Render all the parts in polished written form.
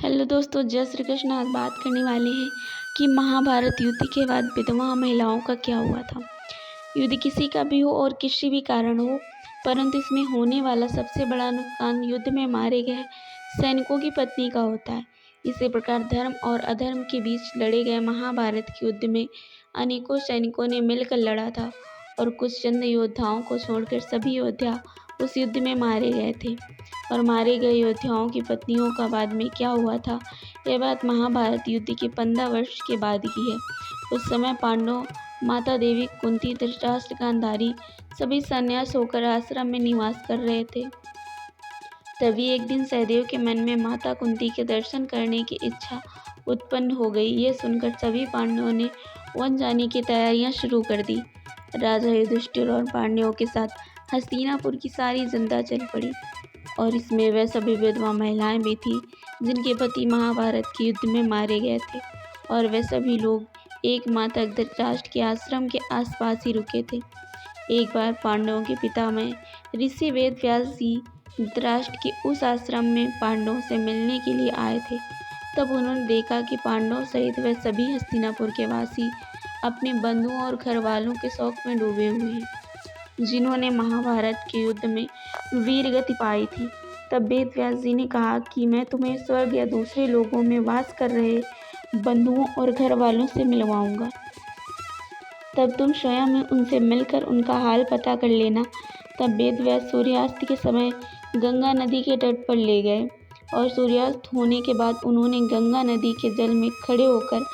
Hello दोस्तों, जय श्री कृष्ण। आज बात करने वाले हैं कि महाभारत युद्ध के बाद विधवा महिलाओं का क्या हुआ था। युद्ध किसी का भी हो और किसी भी कारण हो, परंतु इसमें होने वाला सबसे बड़ा नुकसान युद्ध में मारे गए सैनिकों की पत्नी का होता है। इसी प्रकार धर्म और अधर्म के बीच लड़े गए महाभारत के युद्ध में अनेकों सैनिकों ने मिलकर लड़ा था और कुछ चंद योद्धाओं को छोड़कर सभी योद्धा उस युद्ध में मारे गए थे। और मारे गए योद्धाओं की पत्नियों का बाद में क्या हुआ था, यह बात महाभारत युद्ध के 15 वर्ष के बाद की है। उस समय पांडव, माता देवी कुंती, धृतराष्ट्र, गांधारी सभी संन्यास होकर आश्रम में निवास कर रहे थे। तभी एक दिन सहदेव के मन में माता कुंती के दर्शन करने की इच्छा उत्पन्न हो गई। ये सुनकर सभी पांडवों ने वन जाने की तैयारियां शुरू कर दी। राजा युधिष्ठिर और पांडवों के साथ हस्तिनापुर की सारी जनता चल पड़ी और इसमें वह सभी विधवा महिलाएं भी थीं जिनके पति महाभारत के युद्ध में मारे गए थे। और वह सभी लोग एक माह तक धृतराष्ट्र के आश्रम के आसपास ही रुके थे। एक बार पांडवों के पितामह ऋषि वेदव्यास जी धृतराष्ट्र के उस आश्रम में पांडवों से मिलने के लिए आए थे। तब उन्होंने देखा कि पांडवों सहित वह सभी हस्तिनापुर के वासी अपने बंधुओं और घर वालों के शौक में डूबे हुए हैं, जिन्होंने महाभारत के युद्ध में वीर गति पाई थी। तब वेदव्यास जी ने कहा कि मैं तुम्हें स्वर्ग या दूसरे लोगों में वास कर रहे बंधुओं और घर वालों से मिलवाऊंगा। तब तुम स्वयं उनसे मिलकर उनका हाल पता कर लेना। तब वेदव्यास सूर्यास्त के समय गंगा नदी के तट पर ले गए और सूर्यास्त होने के बाद उन्होंने गंगा नदी के जल में खड़े होकर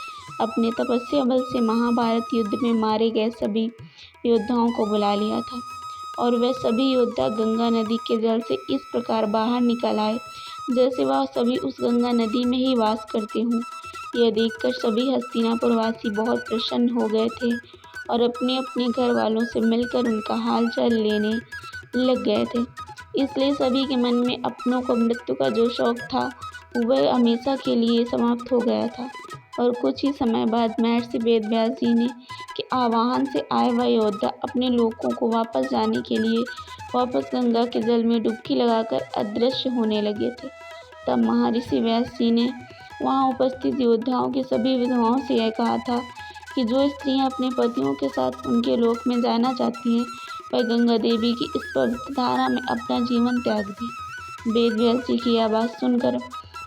अपने तपस्या बल से महाभारत युद्ध में मारे गए सभी योद्धाओं को बुला लिया था। और वे सभी योद्धा गंगा नदी के जल से इस प्रकार बाहर निकल आए जैसे वह सभी उस गंगा नदी में ही वास करते हों। यह देखकर सभी हस्तिनापुर वासी बहुत प्रसन्न हो गए थे और अपने अपने घर वालों से मिलकर उनका हाल चाल लेने लग गए थे। इसलिए सभी के मन में अपनों को मृत्यु का जो शौक था वह हमेशा के लिए समाप्त हो गया था। और कुछ ही समय बाद महर्षि वेदव्यास जी ने के आह्वान से आए वह योद्धा अपने लोगों को वापस जाने के लिए वापस गंगा के जल में डुबकी लगाकर अदृश्य होने लगे थे। तब महर्षि व्यास जी ने वहां उपस्थित योद्धाओं की सभी विधवाओं से यह कहा था कि जो स्त्रियां अपने पतियों के साथ उनके लोक में जाना चाहती हैं, वह गंगा देवी की इस पवित्र धारा में अपना जीवन त्याग दें। वेदव्यास जी की यह बात सुनकर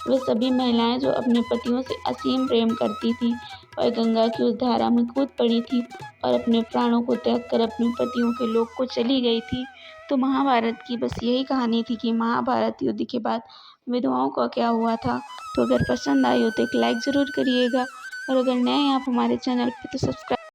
वे सभी महिलाएं जो अपने पतियों से असीम प्रेम करती थीं, वह गंगा की उस धारा में कूद पड़ी थी और अपने प्राणों को त्याग कर अपने पतियों के लोक को चली गई थी। तो महाभारत की बस यही कहानी थी कि महाभारत युद्ध के बाद विधवाओं का क्या हुआ था। तो अगर पसंद आई हो तो एक लाइक ज़रूर करिएगा और अगर नए हैं आप हमारे चैनल पर तो सब्सक्राइब